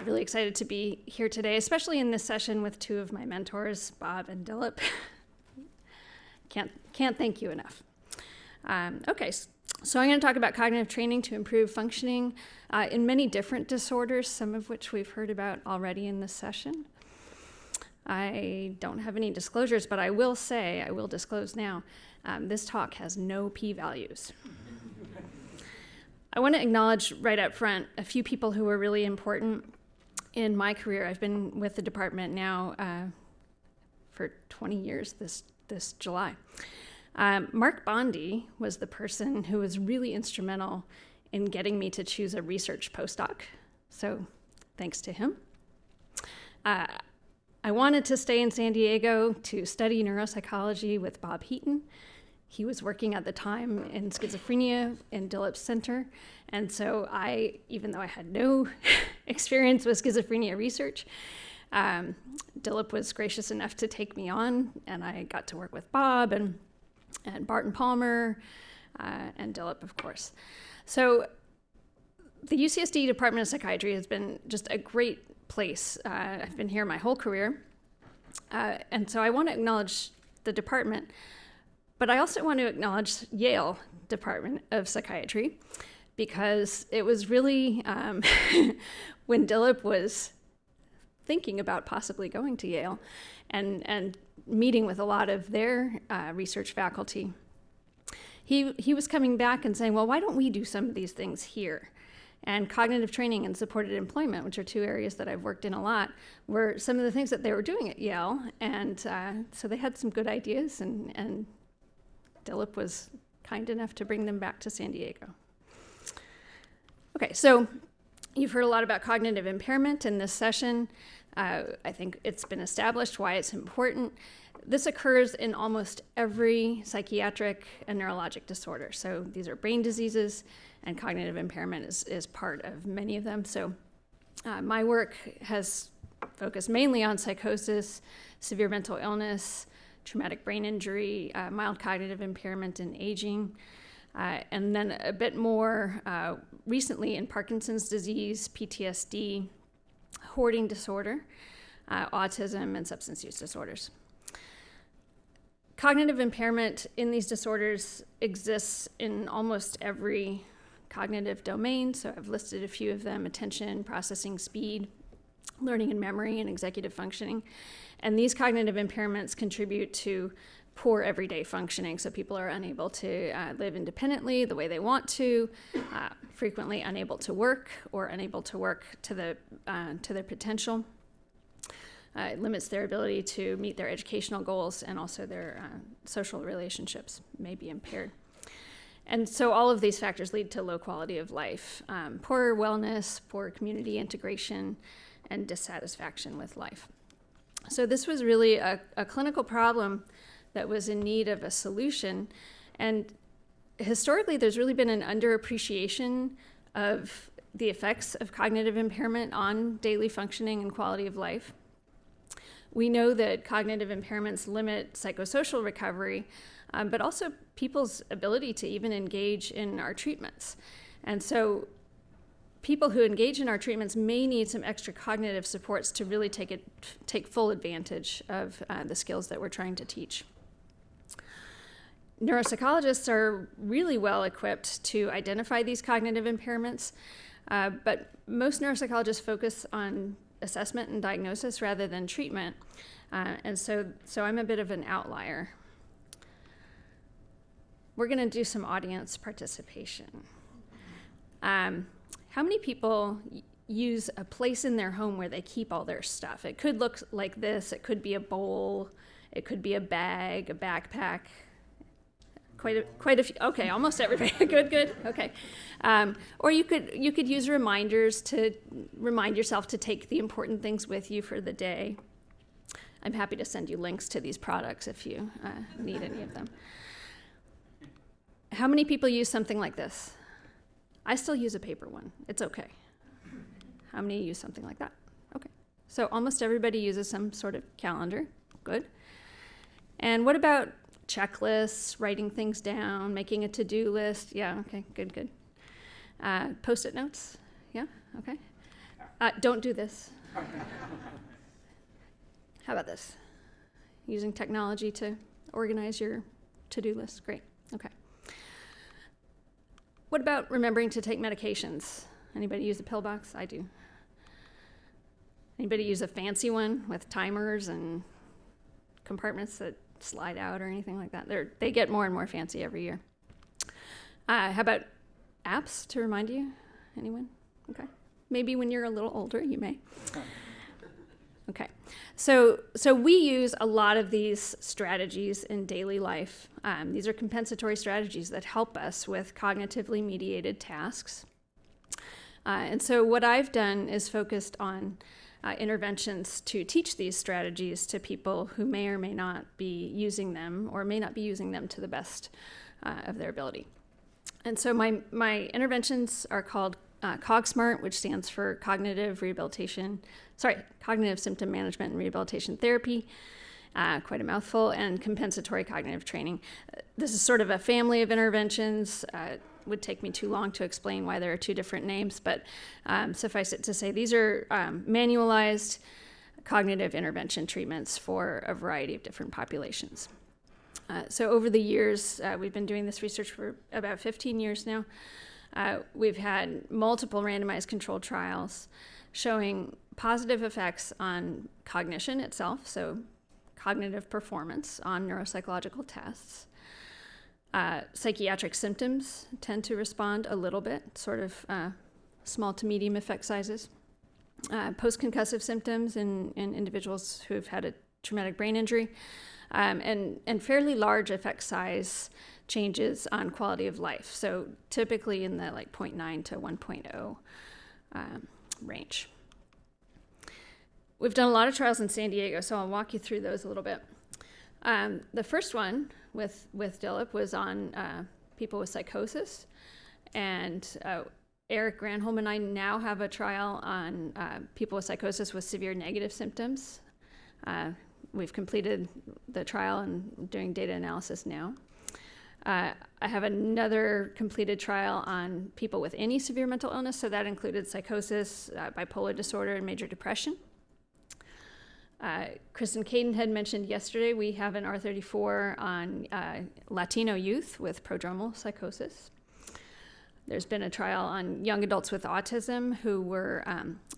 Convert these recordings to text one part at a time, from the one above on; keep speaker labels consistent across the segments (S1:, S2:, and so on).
S1: Really excited to be here today, especially in this session with two of my mentors, Bob and Dilip. Can't thank you enough. Okay, so I'm going to talk about cognitive training to improve functioning in many different disorders, some of which we've heard about already in this session. I don't have any disclosures, but I will disclose now, this talk has no p-values. I want to acknowledge right up front a few people who were really important in my career. I've been with the department now for 20 years this July. Mark Bondi was the person who was really instrumental in getting me to choose a research postdoc, so thanks to him. I wanted to stay in San Diego to study neuropsychology with Bob Heaton. He was working at the time in schizophrenia in Dilip's center, and so even though I had no experience with schizophrenia research, Dilip was gracious enough to take me on, and I got to work with Bob and Barton Palmer and Dilip, of course. So the UCSD Department of Psychiatry has been just a great place. I've been here my whole career, and so I want to acknowledge the department, but I also want to acknowledge Yale Department of Psychiatry, because it was really when Dilip was thinking about possibly going to Yale and meeting with a lot of their research faculty, he was coming back and saying, well, why don't we do some of these things here? And cognitive training and supported employment, which are two areas that I've worked in a lot, were some of the things that they were doing at Yale. And so they had some good ideas, and Dilip was kind enough to bring them back to San Diego. Okay, so you've heard a lot about cognitive impairment in this session. I think it's been established why it's important. This occurs in almost every psychiatric and neurologic disorder. So these are brain diseases, and cognitive impairment is part of many of them. So my work has focused mainly on psychosis, severe mental illness, traumatic brain injury, mild cognitive impairment and aging, and then a bit more recently in Parkinson's disease, PTSD, hoarding disorder, autism, and substance use disorders. Cognitive impairment in these disorders exists in almost every cognitive domain, so I've listed a few of them: attention, processing speed, learning and memory, and executive functioning. And these cognitive impairments contribute to poor everyday functioning, so people are unable to live independently the way they want to, frequently unable to work or unable to work to their potential. It limits their ability to meet their educational goals, and also their social relationships may be impaired. And so all of these factors lead to low quality of life, poor wellness, poor community integration, and dissatisfaction with life. So this was really a clinical problem that was in need of a solution. And historically, there's really been an underappreciation of the effects of cognitive impairment on daily functioning and quality of life. We know that cognitive impairments limit psychosocial recovery, but also people's ability to even engage in our treatments. And so people who engage in our treatments may need some extra cognitive supports to really take full advantage of the skills that we're trying to teach. Neuropsychologists are really well equipped to identify these cognitive impairments, but most neuropsychologists focus on assessment and diagnosis rather than treatment, and so I'm a bit of an outlier. We're going to do some audience participation. How many people use a place in their home where they keep all their stuff? It could look like this. It could be a bowl. It could be a bag, a backpack. Quite a few. Okay, almost everybody. Good. Okay. Or you could use reminders to remind yourself to take the important things with you for the day. I'm happy to send you links to these products if you need any of them. How many people use something like this? I still use a paper one. It's okay. How many use something like that? Okay. So almost everybody uses some sort of calendar. Good. And what about checklists, writing things down, making a to-do list? Yeah, okay, good. Post-it notes? Yeah, okay. Don't do this. How about this? Using technology to organize your to-do list. Great. Okay. What about remembering to take medications? Anybody use a pill box? I do. Anybody use a fancy one with timers and compartments that slide out or anything like that? They get more and more fancy every year. How about apps to remind you? Anyone? Okay. Maybe when you're a little older, you may. Okay. So we use a lot of these strategies in daily life. These are compensatory strategies that help us with cognitively mediated tasks. And so what I've done is focused on interventions to teach these strategies to people who may or may not be using them or may not be using them to the best of their ability. And so my interventions are called CogSmart, which stands for Cognitive Symptom Management and Rehabilitation Therapy, quite a mouthful, and Compensatory Cognitive Training. This is sort of a family of interventions. It would take me too long to explain why there are two different names, but suffice it to say these are manualized cognitive intervention treatments for a variety of different populations. So over the years, we've been doing this research for about 15 years now. We've had multiple randomized controlled trials showing positive effects on cognition itself, so cognitive performance on neuropsychological tests. Psychiatric symptoms tend to respond a little bit, sort of small to medium effect sizes. Post-concussive symptoms in individuals who have had a traumatic brain injury, and fairly large effect size changes on quality of life. So typically in the 0.9 to 1.0 range. We've done a lot of trials in San Diego, so I'll walk you through those a little bit. The first one with Dilip was on people with psychosis, and Eric Granholm and I now have a trial on people with psychosis with severe negative symptoms. We've completed the trial and doing data analysis now. I have another completed trial on people with any severe mental illness, so that included psychosis, bipolar disorder, and major depression. Kristen Caden had mentioned yesterday we have an R34 on Latino youth with prodromal psychosis. There's been a trial on young adults with autism who were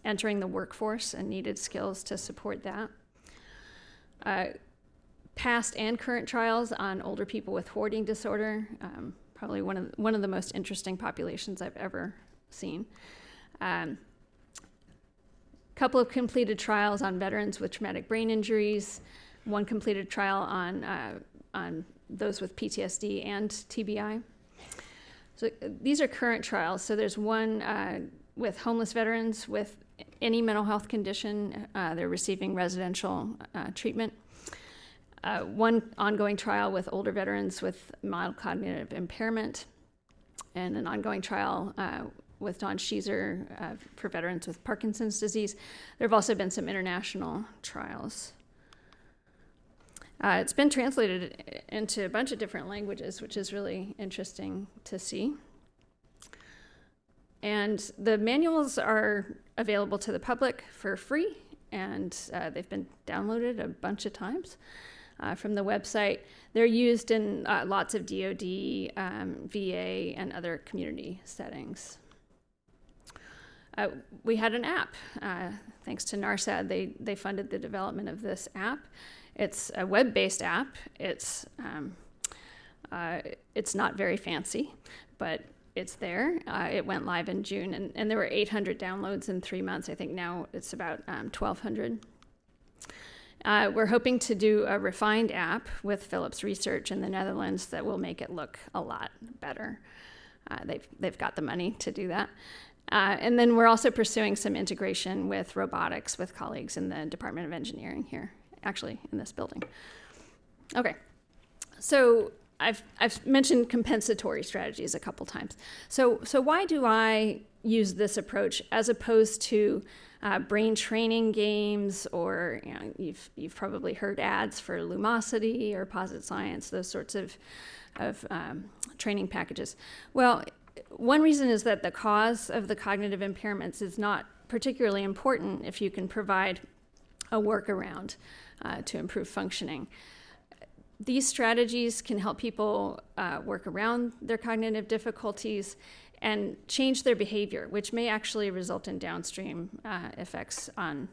S1: entering the workforce and needed skills to support that. Past and current trials on older people with hoarding disorder, probably one of the most interesting populations I've ever seen. Couple of completed trials on veterans with traumatic brain injuries, one completed trial on those with PTSD and TBI. So these are current trials. So there's one with homeless veterans with any mental health condition. They're receiving residential treatment. One ongoing trial with older veterans with mild cognitive impairment, and an ongoing trial with Don Schieser for veterans with Parkinson's disease. There have also been some international trials. It's been translated into a bunch of different languages, which is really interesting to see. And the manuals are available to the public for free, and they've been downloaded a bunch of times from the website. They're used in lots of DoD, VA, and other community settings. We had an app. Thanks to NARSAD, they funded the development of this app. It's a web-based app. It's not very fancy, but it's there. It went live in June, and there were 800 downloads in 3 months. I think now it's about 1,200. We're hoping to do a refined app with Philips Research in the Netherlands that will make it look a lot better. They've got the money to do that. And then we're also pursuing some integration with robotics with colleagues in the Department of Engineering here, actually in this building. Okay, so I've mentioned compensatory strategies a couple times. So why do I use this approach as opposed to brain training games, or you've probably heard ads for Lumosity or Posit Science, those sorts of training packages? Well, one reason is that the cause of the cognitive impairments is not particularly important if you can provide a workaround to improve functioning. These strategies can help people work around their cognitive difficulties and change their behavior, which may actually result in downstream effects on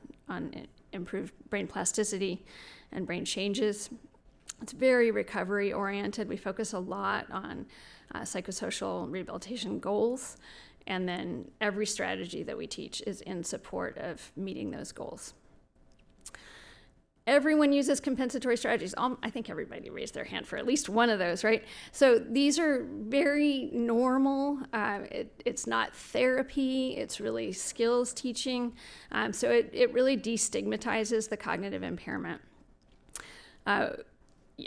S1: improved brain plasticity and brain changes. It's very recovery oriented. We focus a lot on psychosocial rehabilitation goals, and then every strategy that we teach is in support of meeting those goals. Everyone uses compensatory strategies. I think everybody raised their hand for at least one of those, right? So these are very normal. It's not therapy. It's really skills teaching. So it really destigmatizes the cognitive impairment.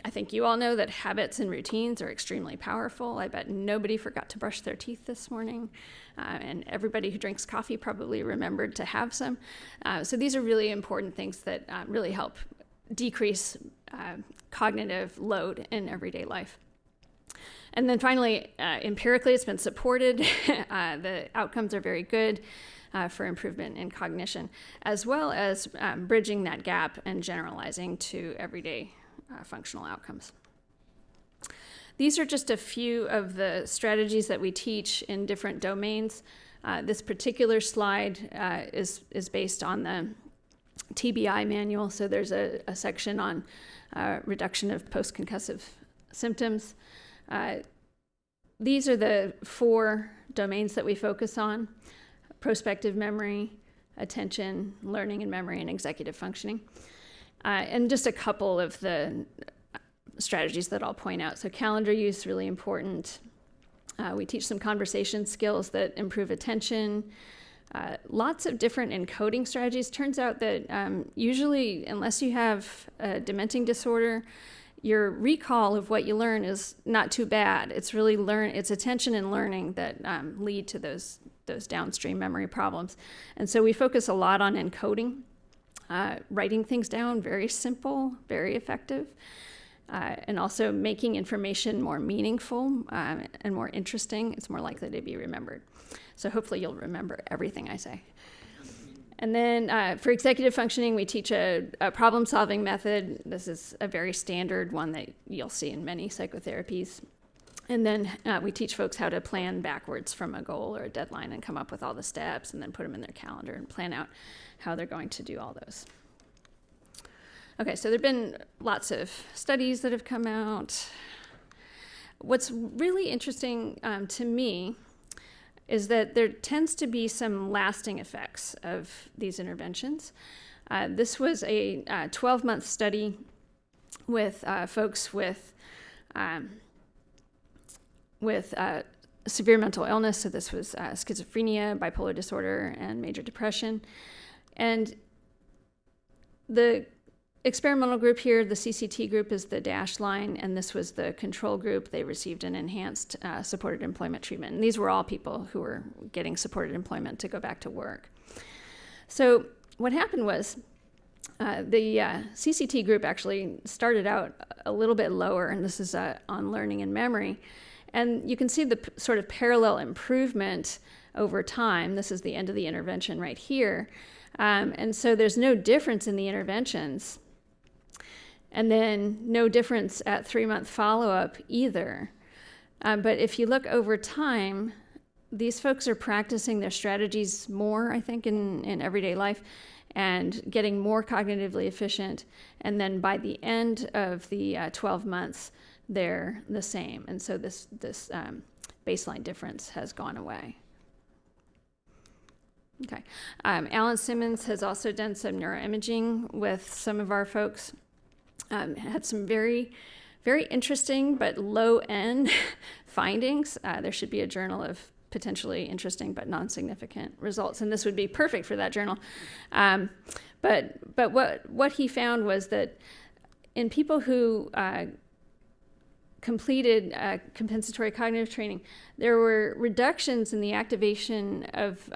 S1: I think you all know that habits and routines are extremely powerful. I bet nobody forgot to brush their teeth this morning, and everybody who drinks coffee probably remembered to have some. So these are really important things that really help decrease cognitive load in everyday life. And then finally, empirically, it's been supported. The outcomes are very good for improvement in cognition, as well as bridging that gap and generalizing to everyday functional outcomes. These are just a few of the strategies that we teach in different domains. This particular slide is based on the TBI manual, so there's a section on reduction of post-concussive symptoms. These are the 4 domains that we focus on: prospective memory, attention, learning and memory, and executive functioning. And just a couple of the strategies that I'll point out. So calendar use, really important. We teach some conversation skills that improve attention. Lots of different encoding strategies. Turns out that usually, unless you have a dementing disorder, your recall of what you learn is not too bad. It's really it's attention and learning that lead to those downstream memory problems. And so we focus a lot on encoding. Writing things down, very simple, very effective, and also making information more meaningful and more interesting. It's more likely to be remembered. So hopefully you'll remember everything I say. And then for executive functioning, we teach a problem-solving method. This is a very standard one that you'll see in many psychotherapies. And then we teach folks how to plan backwards from a goal or a deadline and come up with all the steps and then put them in their calendar and plan out how they're going to do all those. Okay, so there have been lots of studies that have come out. What's really interesting to me is that there tends to be some lasting effects of these interventions. This was a 12-month study with folks with severe mental illness. So this was schizophrenia, bipolar disorder, and major depression. And the experimental group here, the CCT group, is the dashed line, and this was the control group. They received an enhanced supported employment treatment. And these were all people who were getting supported employment to go back to work. So what happened was the CCT group actually started out a little bit lower, and this is on learning and memory. And you can see the sort of parallel improvement over time. This is the end of the intervention right here. And so there's no difference in the interventions. And then no difference at 3-month follow-up either. But if you look over time, these folks are practicing their strategies more, I think, in everyday life and getting more cognitively efficient. And then by the end of the 12 months, they're the same. And so this baseline difference has gone away. Okay. Alan Simmons has also done some neuroimaging with some of our folks. Had some very, very interesting but low-end findings. There should be a journal of potentially interesting but non-significant results, and this would be perfect for that journal. But what he found was that in people who completed compensatory cognitive training, there were reductions in the activation of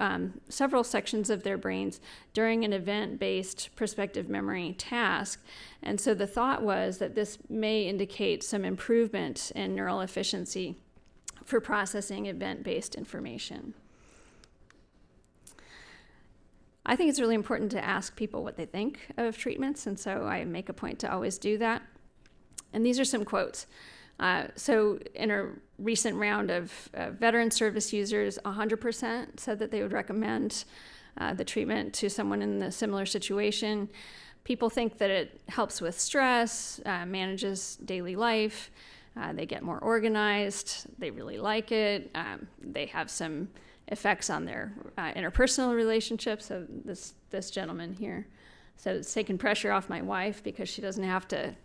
S1: several sections of their brains during an event-based prospective memory task. And so the thought was that this may indicate some improvement in neural efficiency for processing event-based information. I think it's really important to ask people what they think of treatments, and so I make a point to always do that. And these are some quotes. So in a recent round of veteran service users, 100% said that they would recommend the treatment to someone in a similar situation. People think that it helps with stress, manages daily life, they get more organized, they really like it, they have some effects on their interpersonal relationships. So this gentleman here said it's taken pressure off my wife because she doesn't have to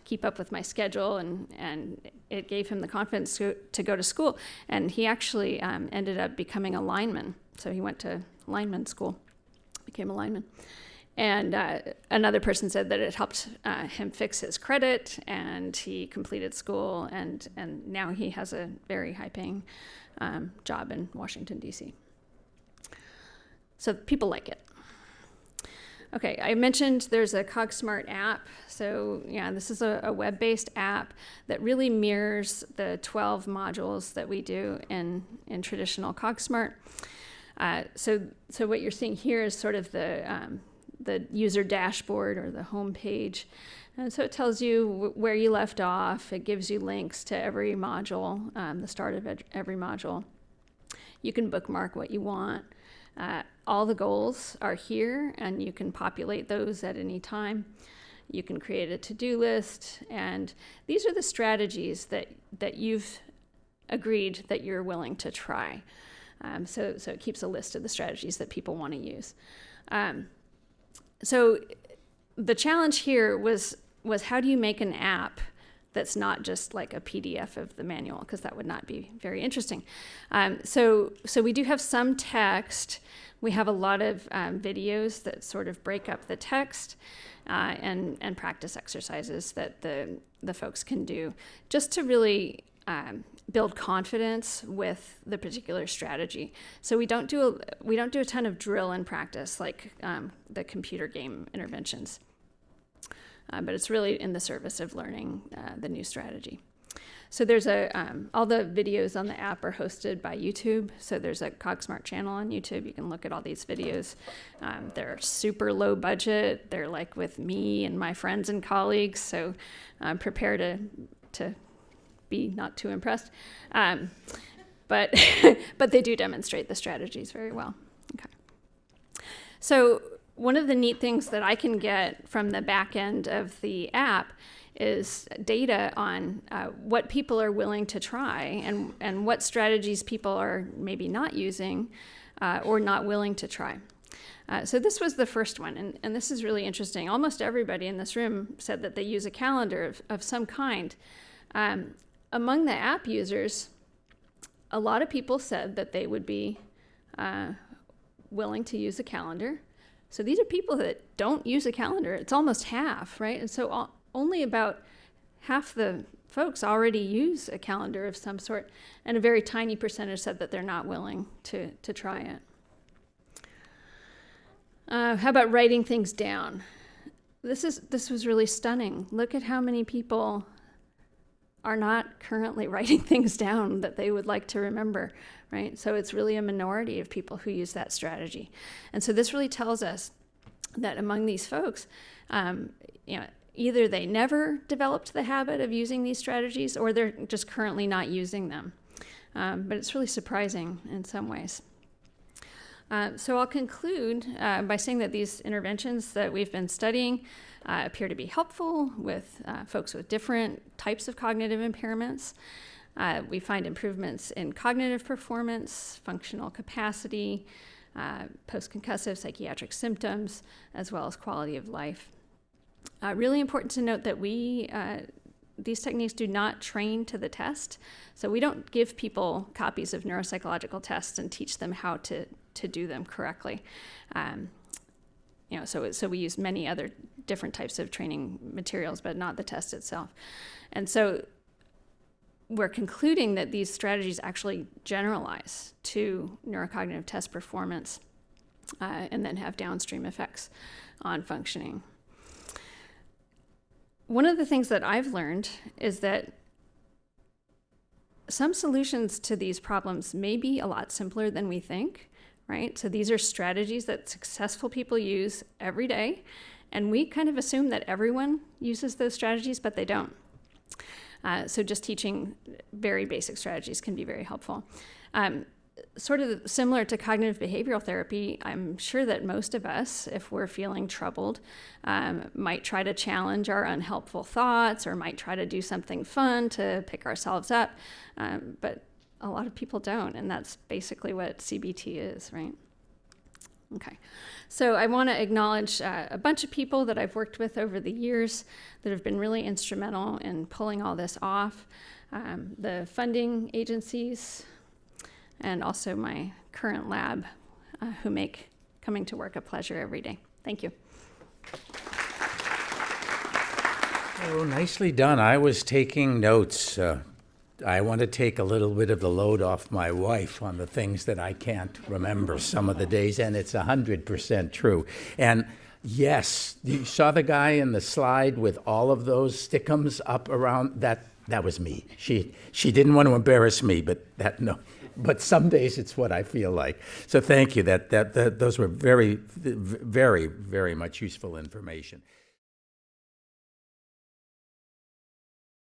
S1: keep up with my schedule, and it gave him the confidence to go to school. And he actually ended up becoming a lineman. So he went to lineman school, became a lineman. And another person said that it helped him fix his credit, and he completed school, and now he has a very high-paying job in Washington, D.C. So people like it. Okay, I mentioned there's a CogSmart app. So yeah, this is a web-based app that really mirrors the 12 modules that we do in traditional CogSmart. So what you're seeing here is sort of the user dashboard or the home page. And so it tells you where you left off. It gives you links to every module, the start of every module. You can bookmark what you want. All the goals are here, and you can populate those at any time. You can create a to-do list, and these are the strategies that you've agreed that you're willing to try. So it keeps a list of the strategies that people want to use. So the challenge here was how do you make an app that's not just like a PDF of the manual, because that would not be very interesting. So we do have some text. We have a lot of videos that sort of break up the text and practice exercises that the folks can do just to really build confidence with the particular strategy. So we don't do a ton of drill and practice like the computer game interventions. But it's really in the service of learning the new strategy. So there's all the videos on the app are hosted by YouTube. So there's a CogSmart channel on YouTube. You can look at all these videos. They're super low budget. They're like with me and my friends and colleagues. So prepare to be not too impressed. But they do demonstrate the strategies very well. Okay. So one of the neat things that I can get from the back end of the app is data on what people are willing to try and what strategies people are maybe not using or not willing to try. So this was the first one, and this is really interesting. Almost everybody in this room said that they use a calendar of some kind. Among the app users, a lot of people said that they would be willing to use a calendar. So these are people that don't use a calendar. It's almost half, right? And so only about half the folks already use a calendar of some sort, and a very tiny percentage said that they're not willing to try it. How about writing things down? This was really stunning. Look at how many people are not currently writing things down that they would like to remember, right? So it's really a minority of people who use that strategy. And so this really tells us that among these folks, either they never developed the habit of using these strategies or they're just currently not using them. But it's really surprising in some ways. So I'll conclude by saying that these interventions that we've been studying appear to be helpful with folks with different types of cognitive impairments. We find improvements in cognitive performance, functional capacity, post-concussive psychiatric symptoms, as well as quality of life. Really important to note that these techniques do not train to the test. So we don't give people copies of neuropsychological tests and teach them how to do them correctly. So we use many other different types of training materials, but not the test itself. And so we're concluding that these strategies actually generalize to neurocognitive test performance and then have downstream effects on functioning. One of the things that I've learned is that some solutions to these problems may be a lot simpler than we think, right? So these are strategies that successful people use every day, and we kind of assume that everyone uses those strategies, but they don't. So just teaching very basic strategies can be very helpful. Sort of similar to cognitive behavioral therapy, I'm sure that most of us, if we're feeling troubled, might try to challenge our unhelpful thoughts or might try to do something fun to pick ourselves up, but a lot of people don't, and that's basically what CBT is, right? Okay, so I want to acknowledge a bunch of people that I've worked with over the years that have been really instrumental in pulling all this off. The funding agencies, and also my current lab, who make coming to work a pleasure every day. Thank you.
S2: Oh, nicely done. I was taking notes. I want to take a little bit of the load off my wife on the things that I can't remember some of the days, and it's 100% true. And yes, you saw the guy in the slide with all of those stickums up around that. That was me. She didn't want to embarrass me, but But some days it's what I feel like. So thank you. Those were very, very, very much useful information.